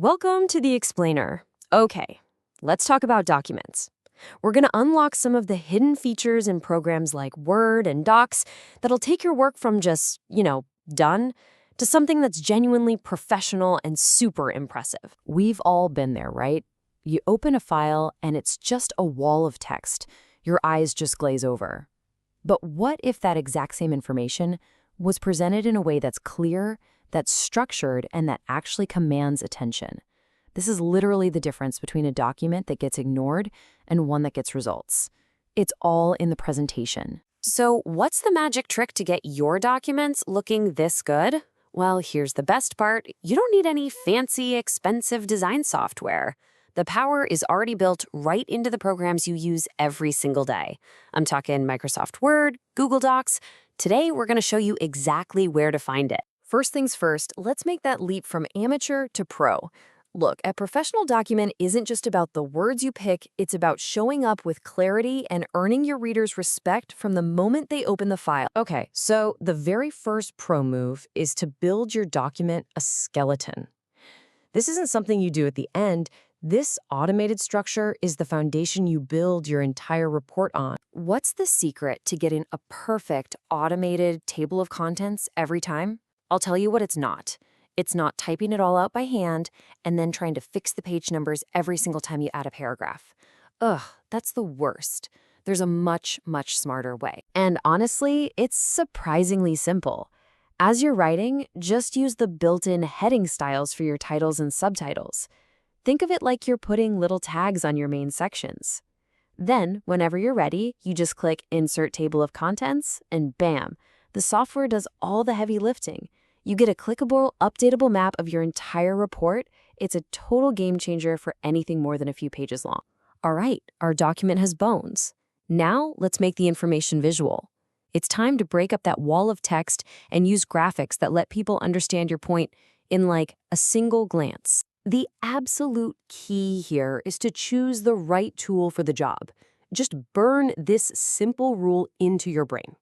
Welcome to the Explainer. Okay, let's talk about documents. We're going to unlock some of the hidden features in programs like Word and Docs that'll take your work from just, done, to something that's genuinely professional and super impressive. We've all been there, right? You open a file and it's just a wall of text. Your eyes just glaze over. But what if that exact same information was presented in a way that's clear, that's structured, and that actually commands attention? This is literally the difference between a document that gets ignored and one that gets results. It's all in the presentation. So what's the magic trick to get your documents looking this good? Well, here's the best part. You don't need any fancy, expensive design software. The power is already built right into the programs you use every single day. I'm talking Microsoft Word, Google Docs. Today, we're going to show you exactly where to find it. First things first, let's make that leap from amateur to pro. Look, a professional document isn't just about the words you pick, it's about showing up with clarity and earning your readers' respect from the moment they open the file. Okay, so the very first pro move is to build your document a skeleton. This isn't something you do at the end. This automated structure is the foundation you build your entire report on. What's the secret to getting a perfect automated table of contents every time? I'll tell you what it's not. It's not typing it all out by hand and then trying to fix the page numbers every single time you add a paragraph. Ugh, that's the worst. There's a much, much smarter way. And honestly, it's surprisingly simple. As you're writing, just use the built-in heading styles for your titles and subtitles. Think of it like you're putting little tags on your main sections. Then, whenever you're ready, you just click Insert Table of Contents, and bam, the software does all the heavy lifting. You get a clickable, updatable map of your entire report. It's a total game changer for anything more than a few pages long. All right, our document has bones. Now, let's make the information visual. It's time to break up that wall of text and use graphics that let people understand your point in like a single glance. The absolute key here is to choose the right tool for the job. Just burn this simple rule into your brain.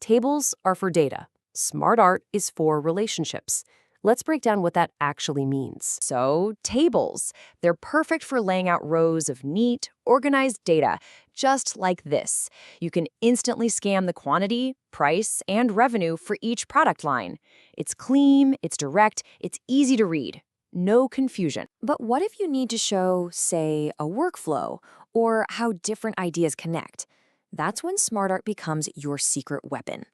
Tables are for data. Smart art is for relationships. Let's break down what that actually means. So, tables. They're perfect for laying out rows of neat, organized data, just like this. You can instantly scan the quantity, price, and revenue for each product line. It's clean, it's direct, it's easy to read. No confusion. But what if you need to show, say, a workflow or how different ideas connect? That's when SmartArt becomes your secret weapon.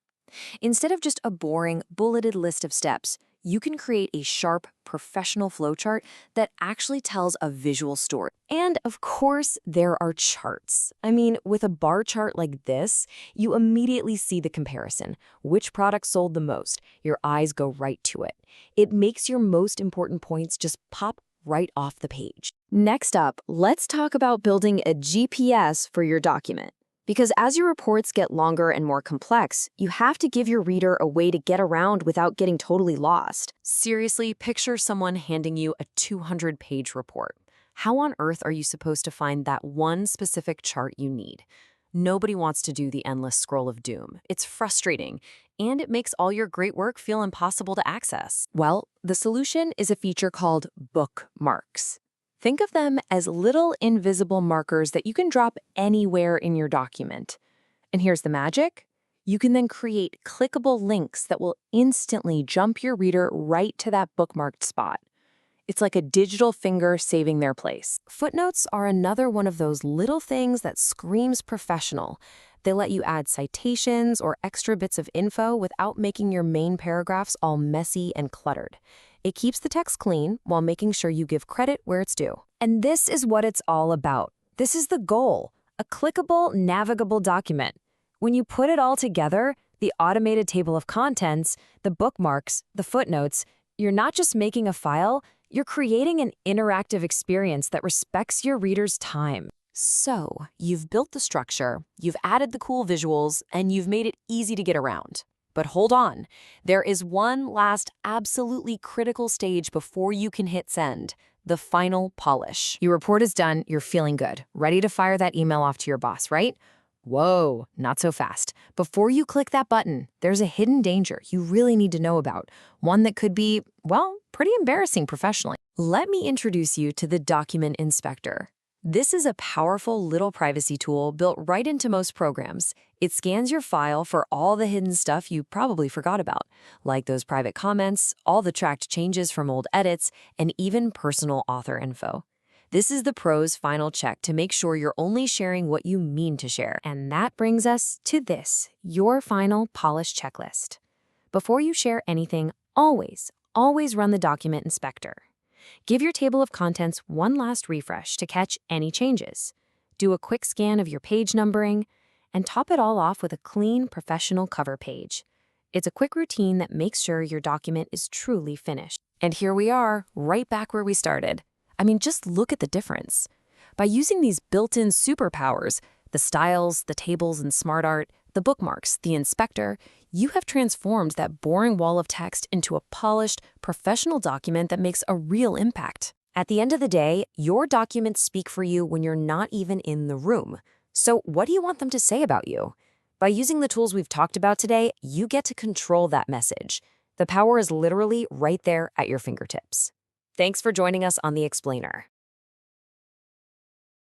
Instead of just a boring, bulleted list of steps, you can create a sharp, professional flowchart that actually tells a visual story. And of course, there are charts. I mean, with a bar chart like this, you immediately see the comparison. Which product sold the most? Your eyes go right to it. It makes your most important points just pop right off the page. Next up, let's talk about building a GPS for your document. Because as your reports get longer and more complex, you have to give your reader a way to get around without getting totally lost. Seriously, picture someone handing you a 200-page report. How on earth are you supposed to find that one specific chart you need? Nobody wants to do the endless scroll of doom. It's frustrating, and it makes all your great work feel impossible to access. Well, the solution is a feature called bookmarks. Think of them as little invisible markers that you can drop anywhere in your document. And here's the magic. You can then create clickable links that will instantly jump your reader right to that bookmarked spot. It's like a digital finger saving their place. Footnotes are another one of those little things that screams professional. They let you add citations or extra bits of info without making your main paragraphs all messy and cluttered. It keeps the text clean while making sure you give credit where it's due. And this is what it's all about. This is the goal, a clickable, navigable document. When you put it all together, the automated table of contents, the bookmarks, the footnotes, you're not just making a file, you're creating an interactive experience that respects your reader's time. So, you've built the structure, you've added the cool visuals, and you've made it easy to get around. But hold on, there is one last absolutely critical stage before you can hit send, the final polish. Your report is done, you're feeling good, ready to fire that email off to your boss, right? Whoa, not so fast. Before you click that button, there's a hidden danger you really need to know about, one that could be, well, pretty embarrassing professionally. Let me introduce you to the Document Inspector. This is a powerful little privacy tool built right into most programs. It scans your file for all the hidden stuff you probably forgot about, like those private comments, all the tracked changes from old edits, and even personal author info. This is the pro's final check to make sure you're only sharing what you mean to share. And that brings us to this, your final polish checklist. Before you share anything, always run the Document Inspector. Give your table of contents one last refresh to catch any changes. Do a quick scan of your page numbering, and top it all off with a clean, professional cover page. It's a quick routine that makes sure your document is truly finished. And here we are, right back where we started. I mean, just look at the difference. By using these built-in superpowers, the styles, the tables and smart art, the bookmarks, the inspector, you have transformed that boring wall of text into a polished, professional document that makes a real impact. At the end of the day, your documents speak for you when you're not even in the room. So what do you want them to say about you? By using the tools we've talked about today, you get to control that message. The power is literally right there at your fingertips. Thanks for joining us on The Explainer.